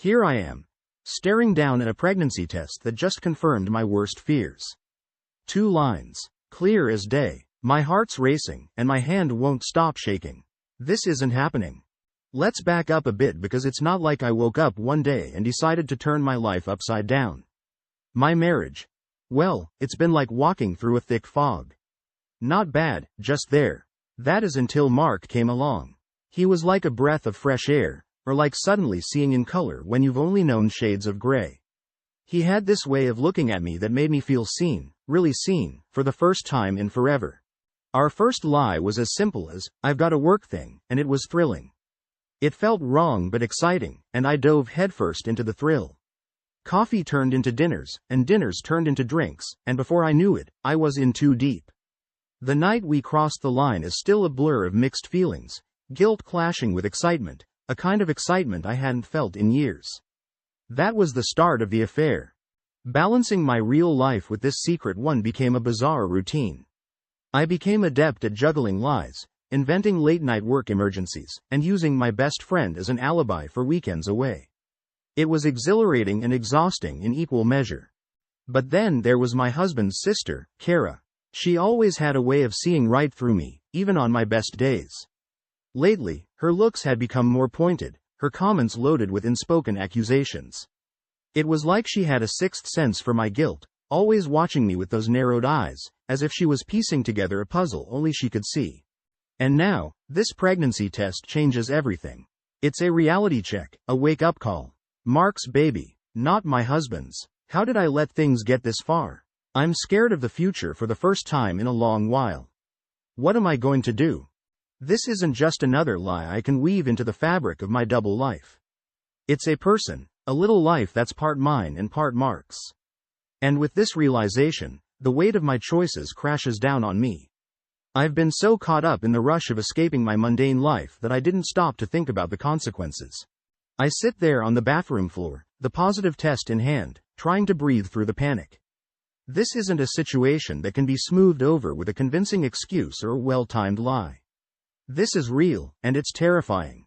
Here I am, staring down at a pregnancy test that just confirmed my worst fears. 2 lines. Clear as day. My heart's racing, and my hand won't stop shaking. This isn't happening. Let's back up a bit because it's not like I woke up one day and decided to turn my life upside down. My marriage. Well, it's been like walking through a thick fog. Not bad, just there. That is until Mark came along. He was like a breath of fresh air, or like suddenly seeing in color when you've only known shades of gray. He had this way of looking at me that made me feel seen, really seen, for the first time in forever. Our first lie was as simple as, "I've got a work thing," and it was thrilling. It felt wrong but exciting, and I dove headfirst into the thrill. Coffee turned into dinners, and dinners turned into drinks, and before I knew it, I was in too deep. The night we crossed the line is still a blur of mixed feelings, guilt clashing with excitement, a kind of excitement I hadn't felt in years. That was the start of the affair. Balancing my real life with this secret one became a bizarre routine. I became adept at juggling lies, inventing late-night work emergencies, and using my best friend as an alibi for weekends away. It was exhilarating and exhausting in equal measure. But then there was my husband's sister, Kara. She always had a way of seeing right through me, even on my best days. Lately, her looks had become more pointed, her comments loaded with unspoken accusations. It was like she had a sixth sense for my guilt, always watching me with those narrowed eyes, as if she was piecing together a puzzle only she could see. And now, this pregnancy test changes everything. It's a reality check, a wake-up call. Mark's baby, not my husband's. How did I let things get this far? I'm scared of the future for the first time in a long while. What am I going to do? This isn't just another lie I can weave into the fabric of my double life. It's a person, a little life that's part mine and part Mark's. And with this realization, the weight of my choices crashes down on me. I've been so caught up in the rush of escaping my mundane life that I didn't stop to think about the consequences. I sit there on the bathroom floor, the positive test in hand, trying to breathe through the panic. This isn't a situation that can be smoothed over with a convincing excuse or a well-timed lie. This is real, and it's terrifying.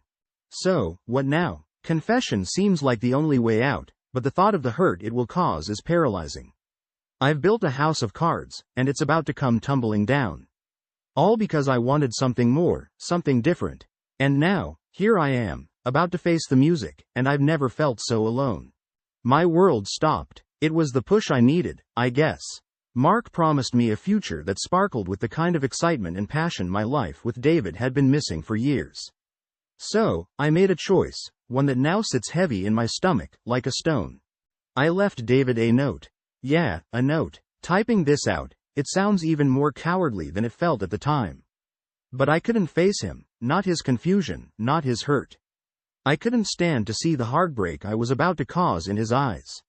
So, what now? Confession seems like the only way out, but the thought of the hurt it will cause is paralyzing. I've built a house of cards, and it's about to come tumbling down. All because I wanted something more, something different. And now, here I am, about to face the music, and I've never felt so alone. My world stopped. It was the push I needed, I guess. Mark promised me a future that sparkled with the kind of excitement and passion my life with David had been missing for years. So, I made a choice, one that now sits heavy in my stomach, like a stone. I left David a note. Yeah, a note. Typing this out, it sounds even more cowardly than it felt at the time. But I couldn't face him, not his confusion, not his hurt. I couldn't stand to see the heartbreak I was about to cause in his eyes.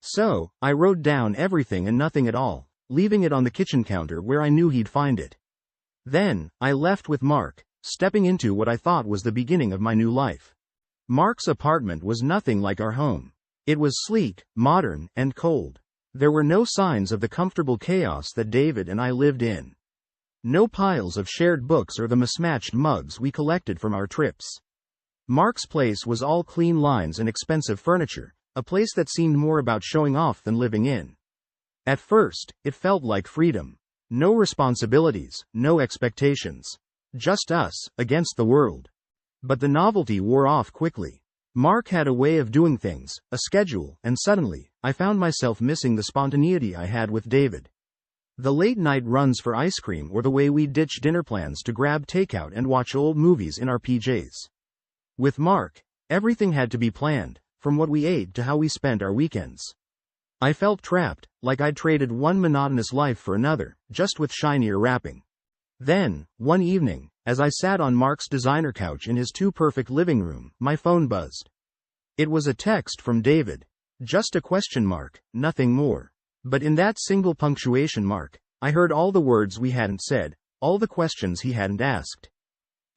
So, I wrote down everything and nothing at all, leaving it on the kitchen counter where I knew he'd find it. Then, I left with Mark, stepping into what I thought was the beginning of my new life. Mark's apartment was nothing like our home. It was sleek, modern, and cold. There were no signs of the comfortable chaos that David and I lived in. No piles of shared books or the mismatched mugs we collected from our trips. Mark's place was all clean lines and expensive furniture, a place that seemed more about showing off than living in. At first, it felt like freedom. No responsibilities, no expectations. Just us, against the world. But the novelty wore off quickly. Mark had a way of doing things, a schedule, and suddenly, I found myself missing the spontaneity I had with David. The late-night runs for ice cream or the way we ditched dinner plans to grab takeout and watch old movies in our PJs. With Mark, everything had to be planned, from what we ate to how we spent our weekends. I felt trapped, like I'd traded one monotonous life for another, just with shinier wrapping. Then, one evening, as I sat on Mark's designer couch in his too-perfect living room, my phone buzzed. It was a text from David. Just a question mark, nothing more. But in that single punctuation mark, I heard all the words we hadn't said, all the questions he hadn't asked.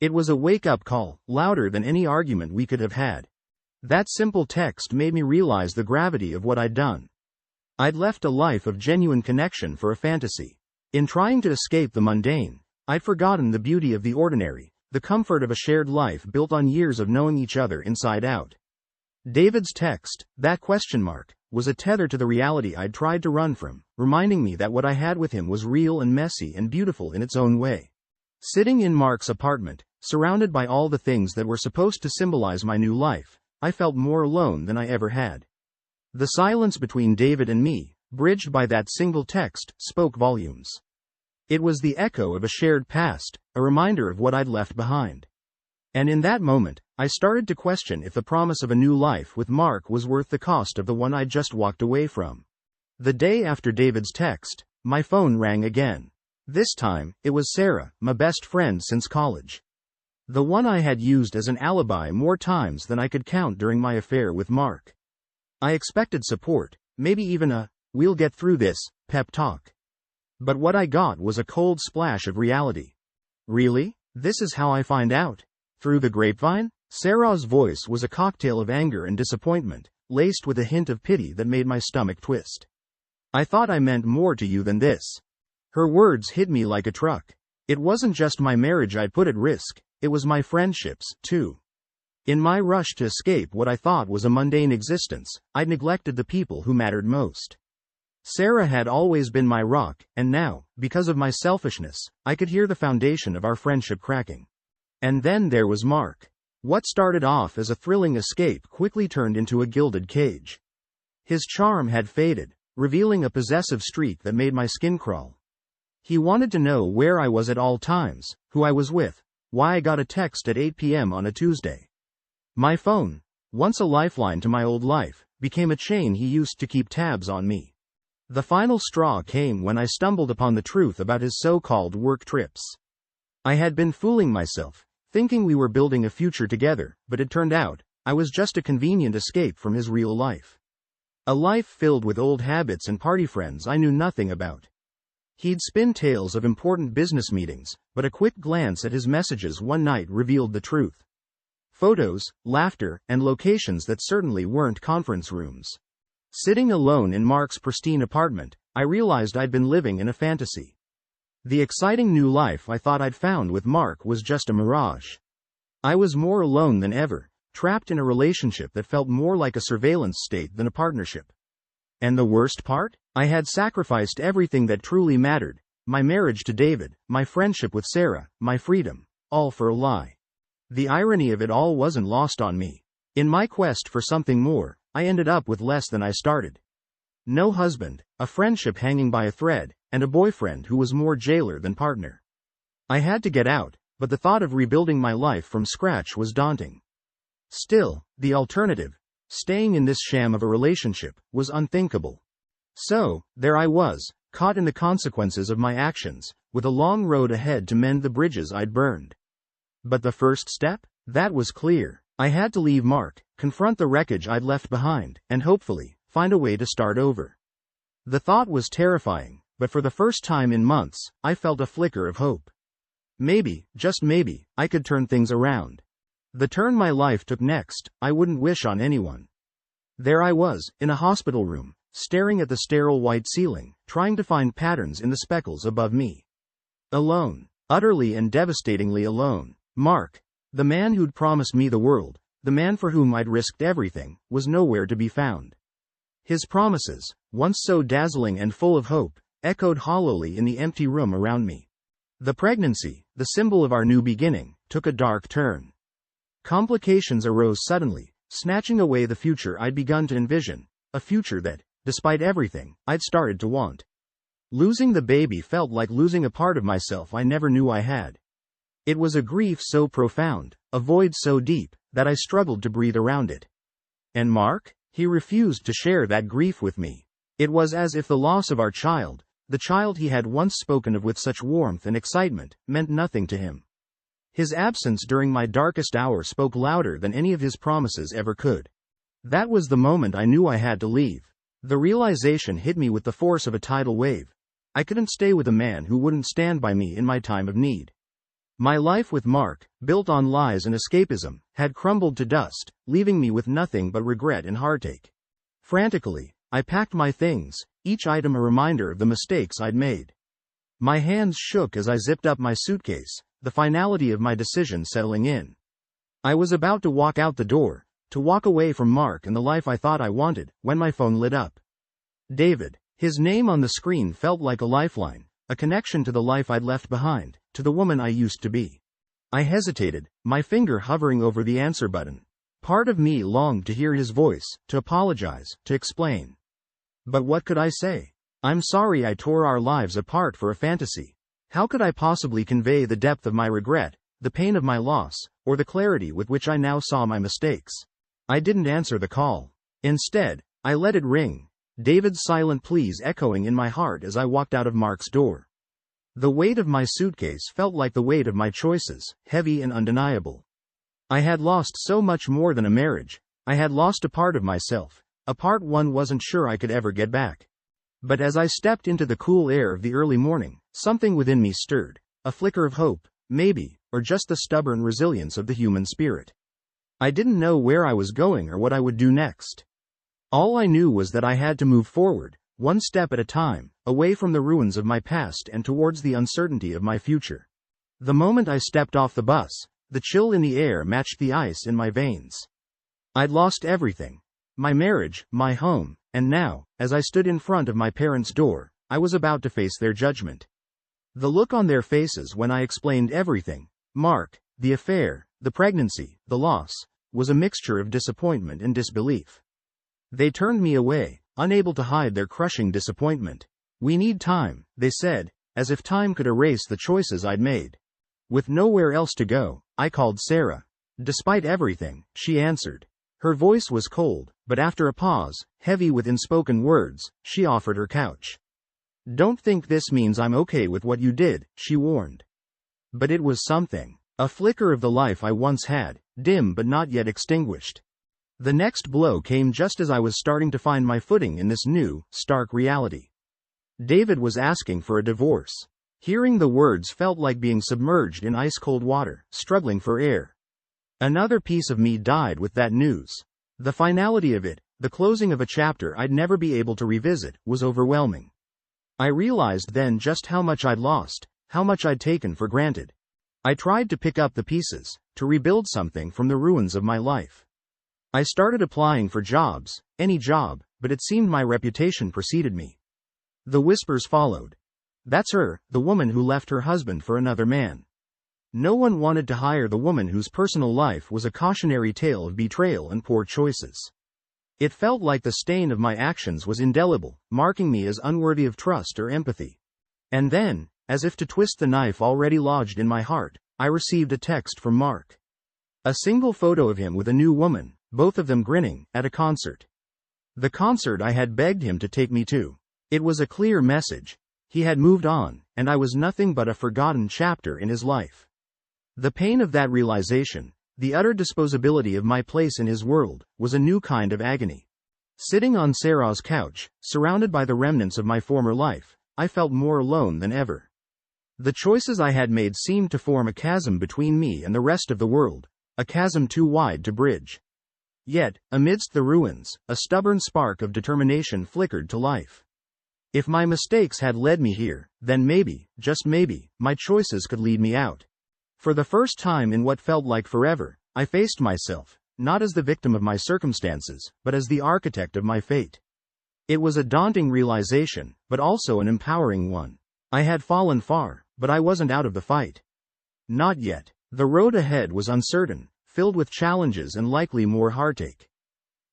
It was a wake-up call, louder than any argument we could have had. That simple text made me realize the gravity of what I'd done. I'd left a life of genuine connection for a fantasy. In trying to escape the mundane, I'd forgotten the beauty of the ordinary, the comfort of a shared life built on years of knowing each other inside out. David's text, that question mark, was a tether to the reality I'd tried to run from, reminding me that what I had with him was real and messy and beautiful in its own way. Sitting in Mark's apartment, surrounded by all the things that were supposed to symbolize my new life, I felt more alone than I ever had. The silence between David and me, bridged by that single text, spoke volumes. It was the echo of a shared past, a reminder of what I'd left behind. And in that moment, I started to question if the promise of a new life with Mark was worth the cost of the one I'd just walked away from. The day after David's text, my phone rang again. This time, it was Sarah, my best friend since college. The one I had used as an alibi more times than I could count during my affair with Mark. I expected support, maybe even a, "we'll get through this," pep talk. But what I got was a cold splash of reality. "Really? This is how I find out? Through the grapevine?" Sarah's voice was a cocktail of anger and disappointment, laced with a hint of pity that made my stomach twist. "I thought I meant more to you than this." Her words hit me like a truck. It wasn't just my marriage I'd put at risk, it was my friendships, too. In my rush to escape what I thought was a mundane existence, I'd neglected the people who mattered most. Sarah had always been my rock, and now, because of my selfishness, I could hear the foundation of our friendship cracking. And then there was Mark. What started off as a thrilling escape quickly turned into a gilded cage. His charm had faded, revealing a possessive streak that made my skin crawl. He wanted to know where I was at all times, who I was with, why I got a text at 8 p.m. on a Tuesday. My phone, once a lifeline to my old life, became a chain he used to keep tabs on me. The final straw came when I stumbled upon the truth about his so-called work trips. I had been fooling myself, thinking we were building a future together, but it turned out, I was just a convenient escape from his real life. A life filled with old habits and party friends I knew nothing about. He'd spin tales of important business meetings, but a quick glance at his messages one night revealed the truth. Photos, laughter, and locations that certainly weren't conference rooms. Sitting alone in Mark's pristine apartment, I realized I'd been living in a fantasy. The exciting new life I thought I'd found with Mark was just a mirage. I was more alone than ever, trapped in a relationship that felt more like a surveillance state than a partnership. And the worst part? I had sacrificed everything that truly mattered, my marriage to David, my friendship with Sarah, my freedom, all for a lie. The irony of it all wasn't lost on me. In my quest for something more, I ended up with less than I started. No husband, a friendship hanging by a thread, and a boyfriend who was more jailer than partner. I had to get out, but the thought of rebuilding my life from scratch was daunting. Still, the alternative, staying in this sham of a relationship, was unthinkable. So, there I was, caught in the consequences of my actions, with a long road ahead to mend the bridges I'd burned. But the first step? That was clear. I had to leave Mark, confront the wreckage I'd left behind, and hopefully, find a way to start over. The thought was terrifying, but for the first time in months, I felt a flicker of hope. Maybe, just maybe, I could turn things around. The turn my life took next, I wouldn't wish on anyone. There I was, in a hospital room, staring at the sterile white ceiling, trying to find patterns in the speckles above me. Alone, utterly and devastatingly alone. Mark, the man who'd promised me the world, the man for whom I'd risked everything, was nowhere to be found. His promises, once so dazzling and full of hope, echoed hollowly in the empty room around me. The pregnancy, the symbol of our new beginning, took a dark turn. Complications arose suddenly, snatching away the future I'd begun to envision, a future that, despite everything, I'd started to want. Losing the baby felt like losing a part of myself I never knew I had. It was a grief so profound, a void so deep, that I struggled to breathe around it. And Mark? He refused to share that grief with me. It was as if the loss of our child, the child he had once spoken of with such warmth and excitement, meant nothing to him. His absence during my darkest hour spoke louder than any of his promises ever could. That was the moment I knew I had to leave. The realization hit me with the force of a tidal wave. I couldn't stay with a man who wouldn't stand by me in my time of need. My life with Mark, built on lies and escapism, had crumbled to dust, leaving me with nothing but regret and heartache. Frantically, I packed my things, each item a reminder of the mistakes I'd made. My hands shook as I zipped up my suitcase, the finality of my decision settling in. I was about to walk out the door, to walk away from Mark and the life I thought I wanted, when my phone lit up. David. His name on the screen felt like a lifeline, a connection to the life I'd left behind, to the woman I used to be. I hesitated, my finger hovering over the answer button. Part of me longed to hear his voice, to apologize, to explain. But what could I say? I'm sorry I tore our lives apart for a fantasy. How could I possibly convey the depth of my regret, the pain of my loss, or the clarity with which I now saw my mistakes? I didn't answer the call. Instead, I let it ring, David's silent pleas echoing in my heart as I walked out of Mark's door. The weight of my suitcase felt like the weight of my choices, heavy and undeniable. I had lost so much more than a marriage. I had lost a part of myself, a part one wasn't sure I could ever get back. But as I stepped into the cool air of the early morning, something within me stirred, a flicker of hope, maybe, or just the stubborn resilience of the human spirit. I didn't know where I was going or what I would do next. All I knew was that I had to move forward, one step at a time, away from the ruins of my past and towards the uncertainty of my future. The moment I stepped off the bus, the chill in the air matched the ice in my veins. I'd lost everything. My marriage, my home, and now, as I stood in front of my parents' door, I was about to face their judgment. The look on their faces when I explained everything, Mark, the affair, the pregnancy, the loss, was a mixture of disappointment and disbelief. They turned me away, unable to hide their crushing disappointment. We need time, they said, as if time could erase the choices I'd made. With nowhere else to go, I called Sarah. Despite everything, she answered. Her voice was cold, but after a pause, heavy with unspoken words, she offered her couch. Don't think this means I'm okay with what you did, she warned. But it was something. A flicker of the life I once had, dim but not yet extinguished. The next blow came just as I was starting to find my footing in this new, stark reality. David was asking for a divorce. Hearing the words felt like being submerged in ice-cold water, struggling for air. Another piece of me died with that news. The finality of it, the closing of a chapter I'd never be able to revisit, was overwhelming. I realized then just how much I'd lost, how much I'd taken for granted. I tried to pick up the pieces, to rebuild something from the ruins of my life. I started applying for jobs, any job, but it seemed my reputation preceded me. The whispers followed. That's her, the woman who left her husband for another man. No one wanted to hire the woman whose personal life was a cautionary tale of betrayal and poor choices. It felt like the stain of my actions was indelible, marking me as unworthy of trust or empathy. And then, as if to twist the knife already lodged in my heart, I received a text from Mark. A single photo of him with a new woman, both of them grinning, at a concert. The concert I had begged him to take me to. It was a clear message. He had moved on, and I was nothing but a forgotten chapter in his life. The pain of that realization, the utter disposability of my place in his world, was a new kind of agony. Sitting on Sarah's couch, surrounded by the remnants of my former life, I felt more alone than ever. The choices I had made seemed to form a chasm between me and the rest of the world, a chasm too wide to bridge. Yet, amidst the ruins, a stubborn spark of determination flickered to life. If my mistakes had led me here, then maybe, just maybe, my choices could lead me out. For the first time in what felt like forever, I faced myself, not as the victim of my circumstances, but as the architect of my fate. It was a daunting realization, but also an empowering one. I had fallen far, but I wasn't out of the fight. Not yet. The road ahead was uncertain, filled with challenges and likely more heartache.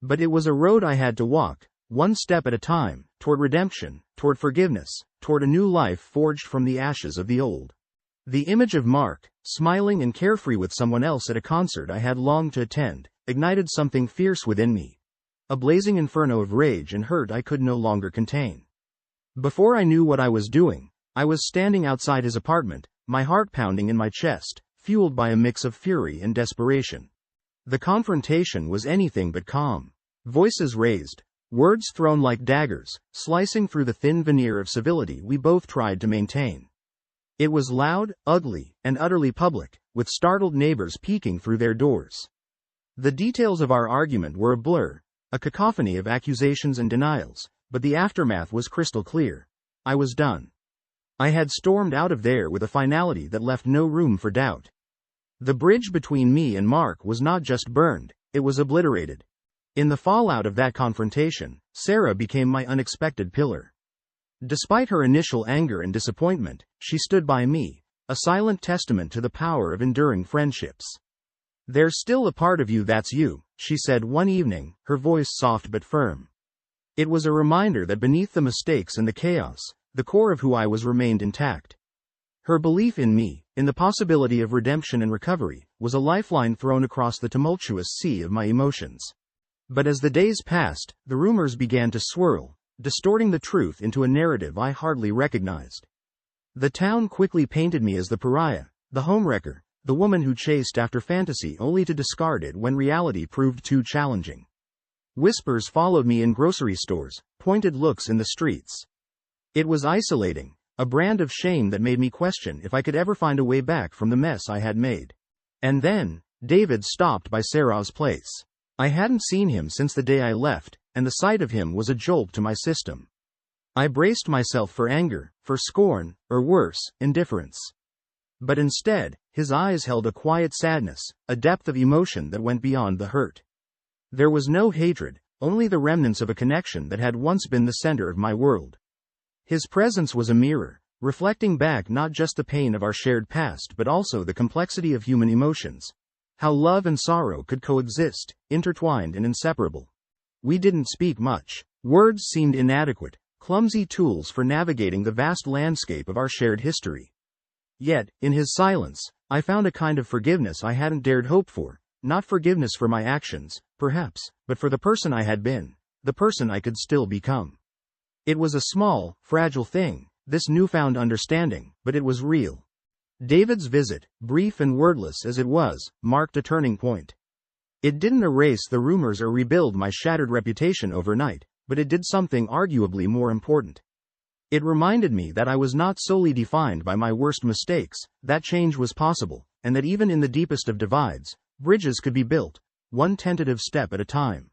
But it was a road I had to walk, one step at a time, toward redemption, toward forgiveness, toward a new life forged from the ashes of the old. The image of Mark, smiling and carefree with someone else at a concert I had longed to attend, ignited something fierce within me. A blazing inferno of rage and hurt I could no longer contain. Before I knew what I was doing, I was standing outside his apartment, my heart pounding in my chest, fueled by a mix of fury and desperation. The confrontation was anything but calm. Voices raised, words thrown like daggers, slicing through the thin veneer of civility we both tried to maintain. It was loud, ugly, and utterly public, with startled neighbors peeking through their doors. The details of our argument were a blur, a cacophony of accusations and denials, but the aftermath was crystal clear. I was done. I had stormed out of there with a finality that left no room for doubt. The bridge between me and Mark was not just burned, it was obliterated. In the fallout of that confrontation, Sarah became my unexpected pillar. Despite her initial anger and disappointment, she stood by me, a silent testament to the power of enduring friendships. "There's still a part of you that's you," she said one evening, her voice soft but firm. It was a reminder that beneath the mistakes and the chaos, the core of who I was remained intact. Her belief in me, in the possibility of redemption and recovery, was a lifeline thrown across the tumultuous sea of my emotions. But as the days passed, the rumors began to swirl, distorting the truth into a narrative I hardly recognized. The town quickly painted me as the pariah, the homewrecker, the woman who chased after fantasy only to discard it when reality proved too challenging. Whispers followed me in grocery stores, pointed looks in the streets. It was isolating, a brand of shame that made me question if I could ever find a way back from the mess I had made. And then, David stopped by Sarah's place. I hadn't seen him since the day I left, and the sight of him was a jolt to my system. I braced myself for anger, for scorn, or worse, indifference. But instead, his eyes held a quiet sadness, a depth of emotion that went beyond the hurt. There was no hatred, only the remnants of a connection that had once been the center of my world. His presence was a mirror, reflecting back not just the pain of our shared past but also the complexity of human emotions. How love and sorrow could coexist, intertwined and inseparable. We didn't speak much. Words seemed inadequate, clumsy tools for navigating the vast landscape of our shared history. Yet, in his silence, I found a kind of forgiveness I hadn't dared hope for. Not forgiveness for my actions, perhaps, but for the person I had been, the person I could still become. It was a small, fragile thing, this newfound understanding, but it was real. David's visit, brief and wordless as it was, marked a turning point. It didn't erase the rumors or rebuild my shattered reputation overnight, but it did something arguably more important. It reminded me that I was not solely defined by my worst mistakes, that change was possible, and that even in the deepest of divides, bridges could be built, one tentative step at a time.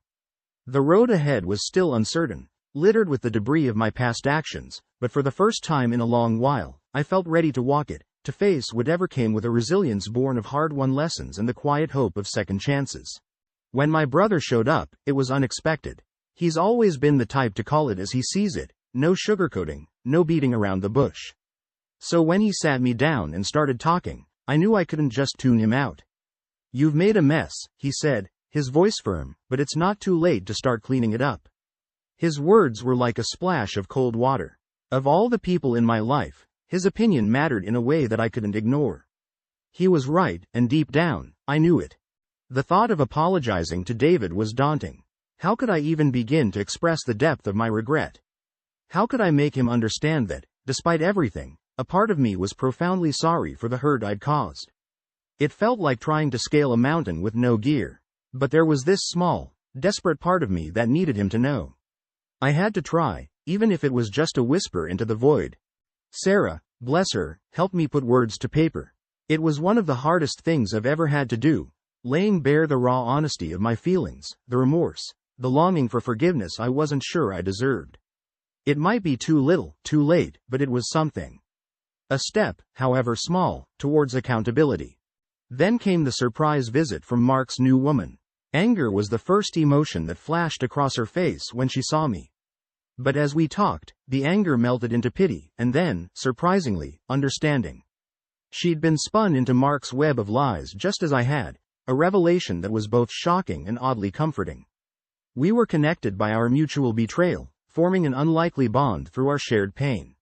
The road ahead was still uncertain, littered with the debris of my past actions, but for the first time in a long while, I felt ready to walk it, to face whatever came with a resilience born of hard-won lessons and the quiet hope of second chances. When my brother showed up, it was unexpected. He's always been the type to call it as he sees it, no sugarcoating, no beating around the bush. So when he sat me down and started talking, I knew I couldn't just tune him out. "You've made a mess," he said, his voice firm, "but it's not too late to start cleaning it up." His words were like a splash of cold water. Of all the people in my life, his opinion mattered in a way that I couldn't ignore. He was right, and deep down, I knew it. The thought of apologizing to David was daunting. How could I even begin to express the depth of my regret? How could I make him understand that, despite everything, a part of me was profoundly sorry for the hurt I'd caused? It felt like trying to scale a mountain with no gear. But there was this small, desperate part of me that needed him to know. I had to try, even if it was just a whisper into the void. Sarah, bless her, helped me put words to paper. It was one of the hardest things I've ever had to do, laying bare the raw honesty of my feelings, the remorse, the longing for forgiveness I wasn't sure I deserved. It might be too little, too late, but it was something. A step, however small, towards accountability. Then came the surprise visit from Mark's new woman. Anger was the first emotion that flashed across her face when she saw me. But as we talked, the anger melted into pity, and then, surprisingly, understanding. She'd been spun into Mark's web of lies just as I had, a revelation that was both shocking and oddly comforting. We were connected by our mutual betrayal, forming an unlikely bond through our shared pain.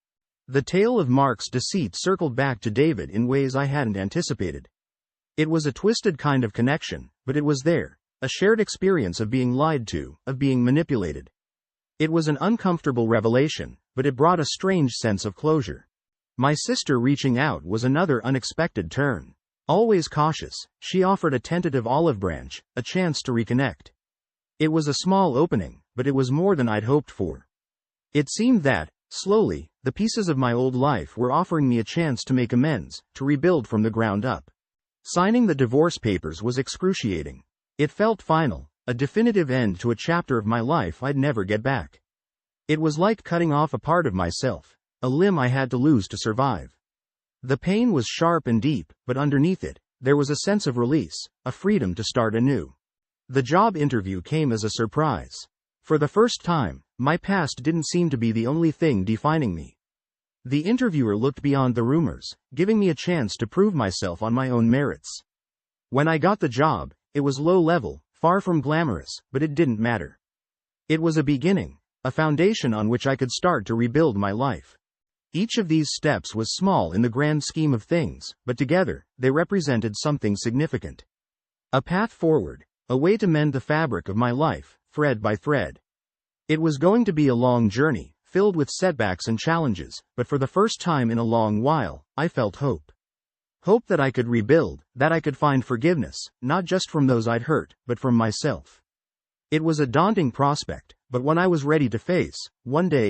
The tale of Mark's deceit circled back to David in ways I hadn't anticipated. It was a twisted kind of connection, but it was there, a shared experience of being lied to, of being manipulated. It was an uncomfortable revelation, but it brought a strange sense of closure. My sister reaching out was another unexpected turn. Always cautious, she offered a tentative olive branch, a chance to reconnect. It was a small opening, but it was more than I'd hoped for. It seemed that, slowly, the pieces of my old life were offering me a chance to make amends, to rebuild from the ground up. Signing the divorce papers was excruciating. It felt final, a definitive end to a chapter of my life I'd never get back. It was like cutting off a part of myself, a limb I had to lose to survive. The pain was sharp and deep, but underneath it, there was a sense of release, a freedom to start anew. The job interview came as a surprise. For the first time, my past didn't seem to be the only thing defining me. The interviewer looked beyond the rumors, giving me a chance to prove myself on my own merits. When I got the job, it was low level, far from glamorous, but it didn't matter. It was a beginning, a foundation on which I could start to rebuild my life. Each of these steps was small in the grand scheme of things, but together, they represented something significant. A path forward, a way to mend the fabric of my life, thread by thread. It was going to be a long journey, filled with setbacks and challenges, but for the first time in a long while, I felt hope. Hope that I could rebuild, that I could find forgiveness, not just from those I'd hurt, but from myself. It was a daunting prospect, but one I was ready to face, one day at